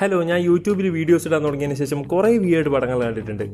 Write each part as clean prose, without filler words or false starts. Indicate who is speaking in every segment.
Speaker 1: Hello, ഞാൻ യൂട്യൂബിൽ videos ഇടാൻ തുടങ്ങിയതിന് ശേഷം കുറേ വിയേർഡ് പടങ്ങൾ കണ്ടിട്ടുണ്ട്.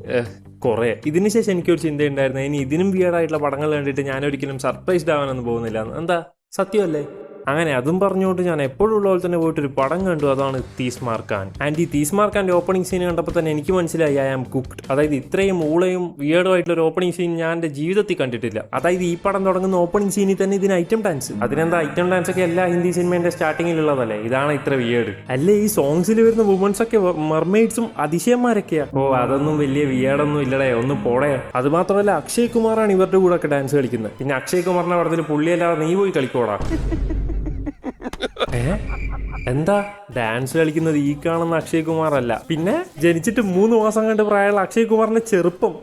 Speaker 1: കുറേ. ഇതിന് ശേഷം എനിക്കൊരു ചിന്തയുണ്ടായിരുന്നു, ഇനി ഇതിനും വിയേർഡായിട്ടുള്ള പടങ്ങൾ കണ്ടിട്ട് ഞാനൊരിക്കലും സർപ്രൈസ്ഡ് ആവാനൊന്നും പോകുന്നില്ല. എന്താ, സത്യമല്ലേ? അങ്ങനെ അതും പറഞ്ഞുകൊണ്ട് ഞാൻ എപ്പോഴും ഉള്ള പോലെ തന്നെ പോയിട്ടൊരു പടം കണ്ടു. അതാണ് തീസ്മാർ ഖാൻ. ആൻഡ് ഈ തീസ്മാർ ഖാൻ്റെ ഓപ്പണിംഗ് സീൻ കണ്ടപ്പോൾ തന്നെ എനിക്ക് മനസ്സിലായി ഐ ആം കുക്ക്ഡ്. അതായത് ഇത്രയും ഊളയും വിയേർഡും ആയിട്ടുള്ള ഒരു ഓപ്പണിംഗ് സീൻ ഞാൻ എൻ്റെ ജീവിതത്തിൽ കണ്ടിട്ടില്ല. അതായത് ഈ പടം തുടങ്ങുന്ന ഓപ്പണിംഗ് സീനിൽ തന്നെ ഇതിന് ഐറ്റം ഡാൻസ്. അതിനെന്താ, ഐറ്റം ഡാൻസ് ഒക്കെ എല്ലാ ഹിന്ദി സിനിമേൻ്റെ സ്റ്റാർട്ടിങ്ങിലുള്ളതല്ലേ? ഇതാണ് ഇത്ര വിയേർഡ്. അല്ലേ ഈ സോങ്സിൽ വരുന്ന വുമൻസ് ഒക്കെ മെർമെയ്ഡ്സും അതിശയന്മാരൊക്കെയാ. ഓ, അതൊന്നും വലിയ വിയേർഡൊന്നും ഇല്ലടേ, ഒന്ന് പോടേ. അത് മാത്രമല്ല, അക്ഷയ് കുമാറാണ് ഇവരുടെ കൂടെ ഒക്കെ ഡാൻസ് കളിക്കുന്നത്. പിന്നെ അക്ഷയ് കുമാറിന്റെ പടത്തിൽ പുള്ളിയല്ലാതെ നീ പോയി കളിക്കോടാ. എന്താ, ഡാൻസ് കളിക്കുന്നത് ഈ കാണുന്ന അക്ഷയ് കുമാർ അല്ല, പിന്നെ ജനിച്ചിട്ട് 3 മാസം കണ്ട് പ്രായമുള്ള അക്ഷയ് കുമാറിന്റെ ചെറുപ്പം.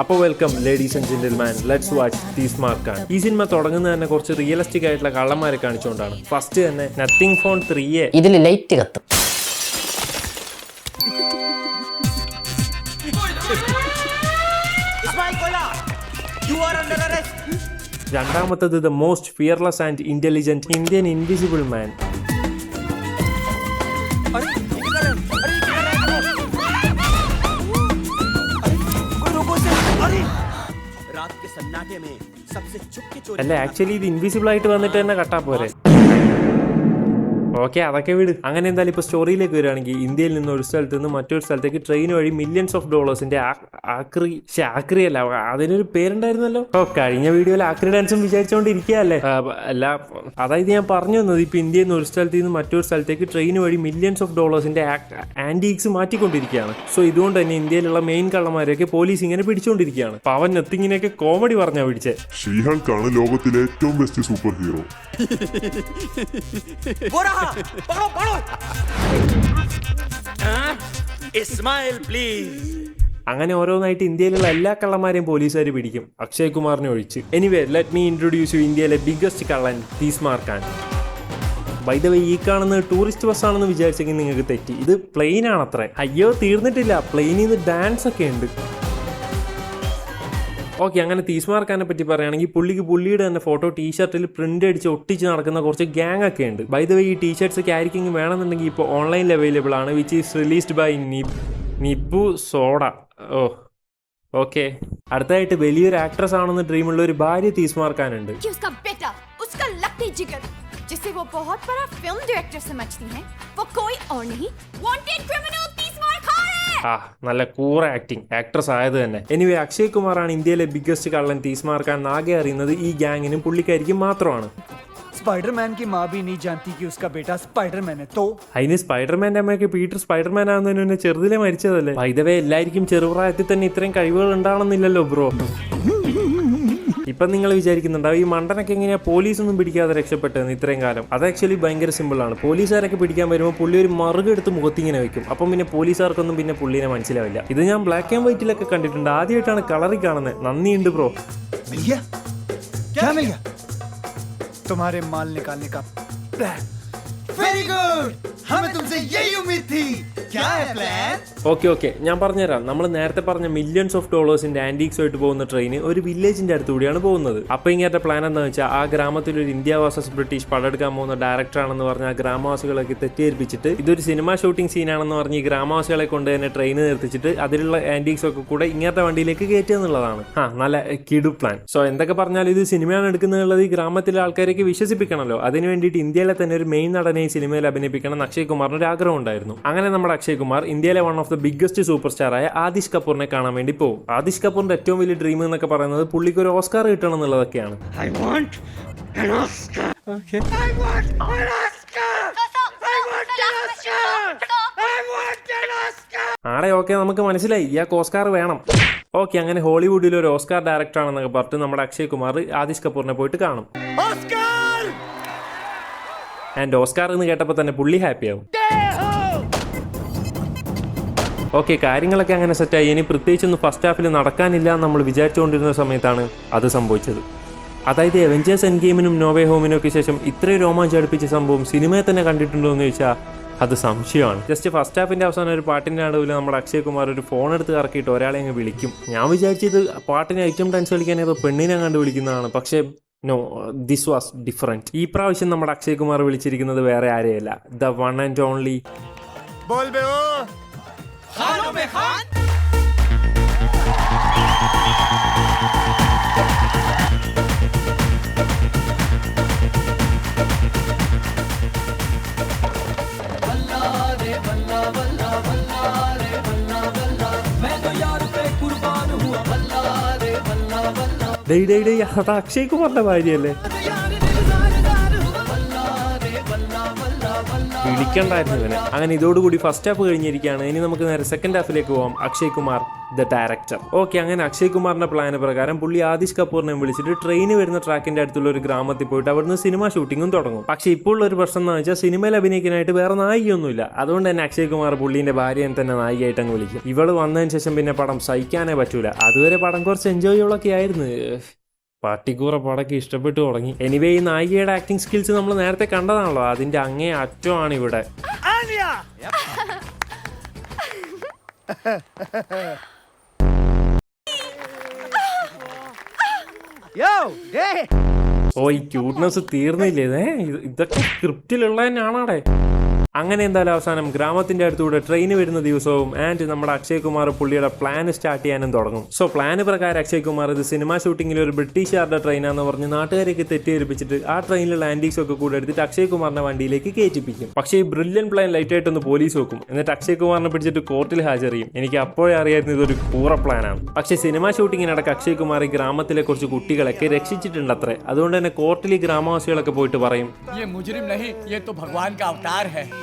Speaker 1: അപ്പോൾ welcome ladies and gentleman, let's watch Tees Maar Khan. ഈ സിനിമ തുടങ്ങുന്നത് തന്നെ കുറച്ച് റിയലിസ്റ്റിക് ആയിട്ടുള്ള കള്ളന്മാരെ കാണിച്ചുകൊണ്ടാണ്. ഫസ്റ്റ് തന്നെ നത്തിങ് ഫോൺ 3A
Speaker 2: ഇതിൽ ലൈറ്റ് കത്തും.
Speaker 1: രണ്ടാമത്തത് the most fearless and intelligent Indian invisible man. അല്ല, ആക്ച്വലി ഇത് ഇൻവിസിബിൾ ആയിട്ട് വന്നിട്ട് തന്നെ കട്ടാ പോരെ. ഓക്കെ, അതൊക്കെ വിട്. അങ്ങനെ എന്തായാലും ഇപ്പോൾ സ്റ്റോറിയിലേക്ക് വരികയാണെങ്കിൽ, ഇന്ത്യയിൽ നിന്ന് ഒരു സ്ഥലത്ത് നിന്ന് മറ്റൊരു സ്ഥലത്തേക്ക് ട്രെയിൻ വഴി മില്യൺസ് ഓഫ് ഡോളേഴ്സിന്റെ ആക്രി അല്ല, അതിനൊരു പേരുണ്ടായിരുന്നല്ലോ. കഴിഞ്ഞ വീഡിയോയിൽ ആക്രി ഡാൻസും വിചാരിച്ചുകൊണ്ടിരിക്കുകയല്ലേ. അല്ല, അതായത് ഞാൻ പറഞ്ഞു വന്നത്, ഇപ്പൊ ഇന്ത്യയിൽ നിന്ന് ഒരു സ്ഥലത്ത് നിന്ന് മറ്റൊരു സ്ഥലത്തേക്ക് ട്രെയിൻ വഴി മില്യൺസ് ഓഫ് ഡോളേഴ്സിന്റെ ആന്റീക്സ് മാറ്റിക്കൊണ്ടിരിക്കുകയാണ്. സോ ഇതുകൊണ്ട് തന്നെ ഇന്ത്യയിലുള്ള മെയിൻ കള്ളന്മാരെയൊക്കെ പോലീസ് ഇങ്ങനെ പിടിച്ചുകൊണ്ടിരിക്കുകയാണ്. പവൻ നത്തിങ്ങിനെയൊക്കെ കോമഡി പറഞ്ഞാ പിടിച്ചേ.
Speaker 3: ഷീഹൾക്കാണ് ലോകത്തിലെ ഏറ്റവും ബെസ്റ്റ് സൂപ്പർ ഹീറോ.
Speaker 1: അങ്ങനെ ഓരോന്നായിട്ട് ഇന്ത്യയിലുള്ള എല്ലാ കള്ളന്മാരെയും പോലീസുകാർ പിടിക്കും, അക്ഷയ് കുമാറിനെ ഒഴിച്ച്. Anyway, let me introduce you ഇന്ത്യയിലെ ബിഗ്ഗസ്റ്റ് കള്ളൻ തീസ്മാർ ഖാൻ. ബൈ ദ വേ, ഈ കാണുന്നത് ടൂറിസ്റ്റ് ബസ്സാണെന്ന് വിചാരിച്ചെങ്കിൽ നിങ്ങൾക്ക് തെറ്റി. ഇത് പ്ലെയിൻ ആണത്രേ. അയ്യോ, തീർന്നിട്ടില്ല, പ്ലെയിനിൽ നിന്ന് ഡാൻസ് ഒക്കെ ഉണ്ട്. ഓക്കെ, അങ്ങനെ തീസ്മാർ ഖാനെ പറ്റി പറയുകയാണെങ്കിൽ, പുള്ളിയുടെ തന്നെ ഫോട്ടോ ടീഷർട്ടിൽ പ്രിന്റ് അടിച്ച് ഒട്ടിച്ച് നടക്കുന്ന കുറച്ച് ഗ്യാങ് ഒക്കെ ഉണ്ട്. ബൈ ദ വേ, ഈ ടീഷർട്ട്സ് ഒക്കെ ആയിരിക്കും വേണമെന്നുണ്ടെങ്കിൽ ഇപ്പോൾ ഓൺലൈനിൽ അവൈലബിൾ ആണ്, വിച്ച് ഈസ് റിലീസ്ഡ് ബൈ നിബു സോഡ. Oh, okay. അടുത്തായിട്ട് വലിയൊരു ആക്ട്രസ് ആണെന്ന് ഡ്രീമുള്ള ഒരു ഭാര്യ തീസ്മാർ ഖാൻ ഉണ്ട്.
Speaker 4: जिसे वो बहुत बड़ा फिल्म डायरेक्टर समझती हैं, वो कोई और नहीं, वांटेड क्रिमिनल तीस्मार खान है.
Speaker 1: നല്ല കൂറ ആക്ട്രസ് ആയത് തന്നെ. എനിവേ, അക്ഷയ് കുമാറാണ് ഇന്ത്യയിലെ ബിഗ്ഗസ്റ്റ് കള്ളൻ. തീസ്മാർ ഖാൻ ആകെ അറിയുന്നത് ഈ ഗ്യാങ്ങിനും പുള്ളിക്കാരിക്കും മാത്രമാണ്.
Speaker 5: स्पाइडरमैन की माँ भी नहीं जानती कि उसका बेटा स्पाइडरमैन है. तो
Speaker 1: അതിന് സ്പൈഡർമാൻ്റെ അമ്മയൊക്കെ പീറ്റർ സ്പൈഡർമാൻ ആവുന്നതിന് മുന്നേ ചെറുതിലെ മരിച്ചതല്ലേ. വൈദവേ, എല്ലാവർക്കും ചെറുപ്രായത്തിൽ തന്നെ ഇത്രയും കഴിവുകൾ ഉണ്ടാവണമെന്നില്ലല്ലോ ബ്രോ. ഇപ്പം നിങ്ങൾ വിചാരിക്കുന്നുണ്ടാവും, ഈ മണ്ടനൊക്കെ എങ്ങനെയാ പോലീസൊന്നും പിടിക്കാതെ രക്ഷപ്പെട്ടതെന്ന് ഇത്രയും കാലം. അത് ആക്ച്വലി ഭയങ്കര സിമ്പിളാണ്. പോലീസുകാരൊക്കെ പിടിക്കാൻ വരുമ്പോൾ പുള്ളി ഒരു മറുകെടുത്ത് മുഖത്തിങ്ങനെ വെക്കും. അപ്പം പിന്നെ പോലീസുകാർക്കൊന്നും പിന്നെ പുള്ളിനെ മനസ്സിലാവില്ല. ഇത് ഞാൻ ബ്ലാക്ക് ആൻഡ് വൈറ്റിലൊക്കെ കണ്ടിട്ടുണ്ട്, ആദ്യമായിട്ടാണ് കളറിൽ കാണുന്നത്. നന്ദിയുണ്ട് ബ്രോ.
Speaker 5: तुम्हारे माल निकालने का प्लान. वेरी गुड, हमें तुमसे यही उम्मीद थी. क्या है प्लान?
Speaker 1: ഓക്കെ, ഞാൻ പറഞ്ഞുതരാം. നമ്മൾ നേരത്തെ പറഞ്ഞ മില്യൺസ് ഓഫ് ഡോളേഴ്സിന്റെ ആന്റീക്സ് ആയിട്ട് പോകുന്ന ട്രെയിൻ ഒരു വില്ലേജിന്റെ അടുത്തുകൂടിയാണ് പോകുന്നത്. അപ്പൊ ഇങ്ങനത്തെ പ്ലാൻ എന്താ വെച്ചാൽ, ആ ഗ്രാമത്തിൽ ഒരു ഇന്ത്യ വേഴ്സസ് ബ്രിട്ടീഷ് പടെടുക്കാൻ പോകുന്ന ഡയറക്ടർ ആണെന്ന് പറഞ്ഞ ആ ഗ്രാമവാസികളൊക്കെ തെറ്റിദ്ധരിപ്പിച്ചിട്ട് ഇതൊരു സിനിമ ഷൂട്ടിംഗ് സീനാണെന്ന് പറഞ്ഞ് ഈ ഗ്രാമവാസികളെ കൊണ്ട് തന്നെ ട്രെയിൻ നിർത്തിച്ചിട്ട് അതിലുള്ള ആന്റീക്സ് ഒക്കെ കൂടെ ഇങ്ങനത്തെ വണ്ടിയിലേക്ക് കയറ്റുക എന്നുള്ളതാണ്. നല്ല കിടു പ്ലാൻ. സോ എന്തൊക്കെ പറഞ്ഞാൽ ഇത് സിനിമയാണ് എടുക്കുന്നുള്ളത് ഈ ഗ്രാമത്തിലെ ആൾക്കാരേക്ക് വിശ്വസിപ്പിക്കണമല്ലോ. അതിന് വേണ്ടിയിട്ട് ഇന്ത്യയിലെ തന്നെ ഒരു മെയിൻ നടനെ ഈ സിനിമയിൽ അഭിനയിപ്പിക്കണം എന്ന് അക്ഷയ് കുമാറിന് ഒരു ആഗ്രഹം ഉണ്ടായിരുന്നു. അങ്ങനെ നമ്മുടെ അക്ഷയ് കുമാർ ഇന്ത്യയിലെ one of the biggest super സ്റ്റാറായ ആദിഷ് കപൂറിനെ കാണാൻ വേണ്ടി പോകും. ആദിഷ് കപൂറിന്റെ ഏറ്റവും വലിയ ഡ്രീം എന്നൊക്കെ പറയുന്നത് പുള്ളിക്ക് ഒരു ഓസ്കാർ കിട്ടണം എന്നുള്ളതൊക്കെയാണ്. ആടെ ഓക്കെ, നമുക്ക് മനസ്സിലായി ഇയാൾക്ക് ഓസ്കാർ വേണം. ഓക്കെ, അങ്ങനെ ഹോളിവുഡിൽ ഒരു ഓസ്കാർ ഡയറക്ടർ ആണെന്നൊക്കെ പറഞ്ഞിട്ട് നമ്മുടെ അക്ഷയ് കുമാർ ആദിഷ് കപൂറിനെ പോയിട്ട് കാണും. ആൻഡ് ഓസ്കാർ എന്ന് കേട്ടപ്പോൾ തന്നെ പുള്ളി ഹാപ്പിയാവും. ഓക്കെ, കാര്യങ്ങളൊക്കെ അങ്ങനെ സെറ്റായി. ഇനി പ്രത്യേകിച്ചൊന്നും ഫസ്റ്റ് ഹാഫിൽ നടക്കാനില്ല എന്ന് നമ്മൾ വിചാരിച്ചുകൊണ്ടിരുന്ന സമയത്താണ് അത് സംഭവിച്ചത്. അതായത് അവെഞ്ചേഴ്സ് എൻഡ് ഗെയിമിനും നോവേ ഹോമിനും ഒക്കെ ശേഷം ഇത്രയും രോമാഞ്ചം അടുപ്പിച്ച സംഭവം സിനിമയെ തന്നെ കണ്ടിട്ടുണ്ടോ എന്ന് ചോദിച്ചാൽ അത് സംശയമാണ്. ജസ്റ്റ് ഫസ്റ്റ് ഹാഫിന്റെ അവസാനം ഒരു പാട്ടിന്റെ നടുവിൽ നമ്മുടെ അക്ഷയ് കുമാർ ഒരു ഫോൺ എടുത്ത് കറക്കിയിട്ട് ഒരാളെ അങ്ങ് വിളിക്കും. ഞാൻ വിചാരിച്ചത് പാട്ടിന് ഐറ്റം ഡാൻസ് കളിക്കാൻ ഏതോ പെണ്ണിനെ കണ്ട് വിളിക്കുന്നതാണ്. പക്ഷേ നോ, ദിസ് വാസ് ഡിഫറെന്റ്. ഈ പ്രാവശ്യം നമ്മുടെ അക്ഷയ് കുമാർ വിളിച്ചിരിക്കുന്നത് വേറെ ആരെയല്ല, ദ വൺ ആൻഡ് ഓൺലി അത് അക്ഷയ് കുമാറിന്റെ ഭാര്യയല്ലേ? വിളിക്കണ്ടായിരുന്നു ഇവനെ. അങ്ങനെ ഇതോടുകൂടി ഫസ്റ്റ് ഹാഫ് കഴിഞ്ഞിരിക്കുകയാണ്. ഇനി നമുക്ക് നേരെ സെക്കൻഡ് ഹാഫിലേക്ക് പോകാം. Akshay Kumar the director. Okay, അങ്ങനെ അക്ഷയ് കുമാറിന്റെ പ്ലാന് പ്രകാരം പുള്ളി ആദിഷ് കപൂറിനെ വിളിച്ചിട്ട് ട്രെയിൻ വരുന്ന ട്രാക്കിന്റെ അടുത്തുള്ള ഒരു ഗ്രാമത്തിൽ പോയിട്ട് അവിടുന്ന് സിനിമ ഷൂട്ടിങ്ങും തുടങ്ങും. പക്ഷേ ഇപ്പോൾ ഉള്ള ഒരു പ്രശ്നം എന്ന് വെച്ചാൽ സിനിമയിൽ അഭിനയിക്കാനായിട്ട് വേറെ നായികയൊന്നുമില്ല. അതുകൊണ്ട് തന്നെ അക്ഷയ് കുമാർ പുള്ളിന്റെ ഭാര്യയെ തന്നെ നായികയായിട്ട് അങ്ങ് വിളിക്കും. ഇവള് വന്നതിന് ശേഷം പിന്നെ പടം സഹിക്കാനേ പറ്റൂല. അതുവരെ പടം കുറച്ച് എൻജോയ്കളൊക്കെ ആയിരുന്നു. പട്ടിക്കൂറ പടക്ക് ഇഷ്ടപ്പെട്ടു തുടങ്ങി. എനിവേ, ഈ നായികയുടെ ആക്ടിങ് സ്കിൽസ് നമ്മൾ നേരത്തെ കണ്ടതാണല്ലോ, അതിന്റെ അങ്ങേ അറ്റമാണ് ഇവിടെ. ഓ, ഈ ക്യൂട്ട്നെസ് തീർന്നില്ലേ? ഇതൊക്കെ സ്ക്രിപ്റ്റിലുള്ള തന്നെയാണാടെ. അങ്ങനെ എന്തായാലും അവസാനം ഗ്രാമത്തിന്റെ അടുത്തൂടെ ട്രെയിൻ വരുന്ന ദിവസവും ആൻഡ് നമ്മുടെ അക്ഷയ് കുമാർ പുള്ളിയുടെ പ്ലാൻ സ്റ്റാർട്ട് ചെയ്യാനും തുടങ്ങും. സോ പ്ലാന് പ്രകാരം അക്ഷയ് കുമാർ ഇത് സിനിമ ഷൂട്ടിങ്ങിൽ ഒരു ബ്രിട്ടീഷുകാരുടെ ട്രെയിനാന്ന് പറഞ്ഞ് നാട്ടുകാരേക്ക് തെറ്റിദ്ധരിപ്പിച്ചിട്ട് ആ ട്രെയിനിലുള്ള ആന്റീക്സ് ഒക്കെ കൂടെ എടുത്തിട്ട് അക്ഷയ് കുമാറിന്റെ വണ്ടിയിലേക്ക് കയറ്റിപ്പിക്കും. പക്ഷേ ഈ ബ്രില്യൻ പ്ലാൻ ലൈറ്റ് ആയിട്ടൊന്ന് പോലീസ് വെക്കും. എന്നിട്ട് അക്ഷയ് കുമാറിനെ പിടിച്ചിട്ട് കോർട്ടിൽ ഹാജറിയും. എനിക്ക് അപ്പോഴേ അറിയായിരുന്നു ഇതൊരു കൂറ പ്ലാനാണ്. പക്ഷേ സിനിമ ഷൂട്ടിങ്ങിനിടക്ക് അക്ഷയ് കുമാർ ഈ ഗ്രാമത്തിലെ കുറച്ച് കുട്ടികളൊക്കെ രക്ഷിച്ചിട്ടുണ്ട് അത്രേ. അതുകൊണ്ട് തന്നെ കോർട്ടിൽ ഈ ഗ്രാമവാസികളൊക്കെ പോയിട്ട് പറയും,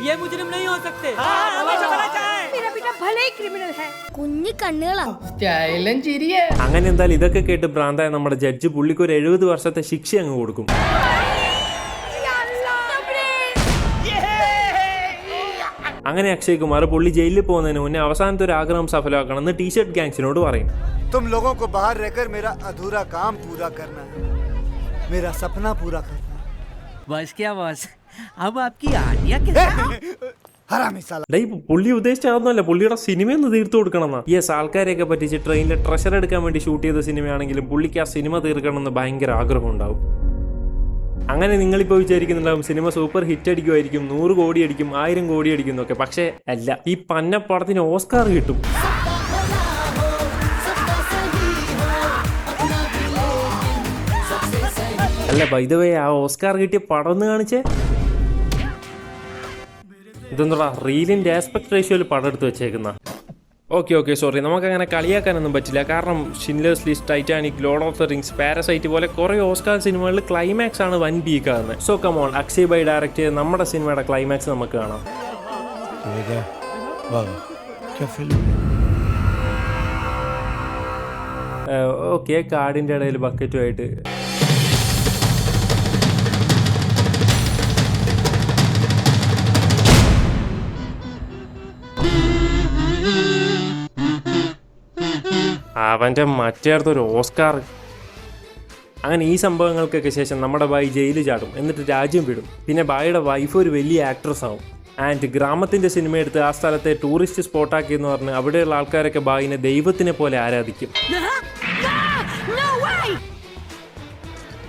Speaker 2: ये मुजरिम नहीं हो सकते। हमेशा बना चाहे।
Speaker 4: मेरा बेटा भले ही क्रिमिनल है।
Speaker 6: കുഞ്ഞി കണ്ണുകളാ.
Speaker 2: स्टाइलन चिरिए।
Speaker 1: അങ്ങനെ എന്തായാലും ഇതൊക്കെ കേട്ട് ഭ്രാന്തായ നമ്മുടെ ജഡ്ജ് പുള്ളിക്ക് ഒരു 70 വർഷത്തെ ശിക്ഷ അങ്ങ് കൊടുക്കും. അങ്ങനെ അക്ഷയ് കുമാർ പുള്ളി ജയിലിൽ പോകുന്നതിന് മുന്നേ അവസാനത്തെ ഒരു ആഗ്രഹം സഫലമാക്കണമെന്ന് ടീഷർട്ട് ഗാങ്സിനോട് പറയും.
Speaker 5: तुम लोगों को बाहर रहकर मेरा अधूरा काम पूरा करना है, मेरा सपना पूरा करना है।
Speaker 2: बस क्या बस, अब आपकी आलिया के
Speaker 5: हरामी साला।
Speaker 1: ഡേ, പുള്ളി ഉദ്ദേശിച്ചാവുന്നല്ല, പുള്ളിയുടെ സിനിമയൊന്ന് തീർത്തു കൊടുക്കണമെന്നാ. യെസ്, ആൾക്കാരെയൊക്കെ പറ്റിച്ച് ട്രെയിനിലെ ട്രഷർ എടുക്കാൻ വേണ്ടി ഷൂട്ട് ചെയ്ത സിനിമയാണെങ്കിലും പുള്ളിക്ക് ആ സിനിമ തീർക്കണമെന്ന് ഭയങ്കര ആഗ്രഹം ഉണ്ടാവും. അങ്ങനെ നിങ്ങളിപ്പോൾ വിചാരിക്കുന്നുണ്ടാവും സിനിമ സൂപ്പർ ഹിറ്റ് അടിക്കുമായിരിക്കും, 100 കോടി അടിക്കും, 1000 കോടി അടിക്കും എന്നൊക്കെ. പക്ഷേ അല്ല, ഈ പന്ന പടത്തിന് ഓസ്കാർ കിട്ടും. അല്ല, ബൈ ദ വേ, ആ ഓസ്കാർ കിട്ടിയ പടം ഒന്ന് കാണിച്ചേ. ഇതെന്താ റീലിന്റെ ആസ്പെക്ട് റേഷ്യോയിൽ പടം എടുത്ത് വെച്ചേക്കുന്ന. ഓക്കെ സോറി, നമുക്കങ്ങനെ കളിയാക്കാനൊന്നും പറ്റില്ല. കാരണം Schindler's list, Titanic, lord of the rings, parasite പോലെ കുറേ ഓസ്കാർ സിനിമകളിൽ ക്ലൈമാക്സ് ആണ് വൻ പീക്കാകുന്നത്. സോ കമോൺ, അക്ഷയ് ബൈ ഡയറക്റ്റ് ചെയ്ത് നമ്മുടെ സിനിമയുടെ ക്ലൈമാക്സ് നമുക്ക് കാണാം. ഓക്കെ, കാടിന്റെ ഇടയിൽ ബക്കറ്റുമായിട്ട് അവൻ്റെ മറ്റേടത്തൊരു ഓസ്കാർ. അങ്ങനെ ഈ സംഭവങ്ങൾക്കൊക്കെ ശേഷം നമ്മുടെ ബായി ജയിലിൽ ചാടും. എന്നിട്ട് രാജ്യം വിടും. പിന്നെ ബായിയുടെ വൈഫ് ഒരു വലിയ ആക്ട്രസ് ആവും. ആൻഡ് ഗ്രാമത്തിൻ്റെ സിനിമ എടുത്ത് ആ സ്ഥലത്തെ ടൂറിസ്റ്റ് സ്പോട്ടാക്കിയെന്ന് പറഞ്ഞ് അവിടെയുള്ള ആൾക്കാരൊക്കെ ബായിനെ ദൈവത്തിനെ പോലെ ആരാധിക്കും.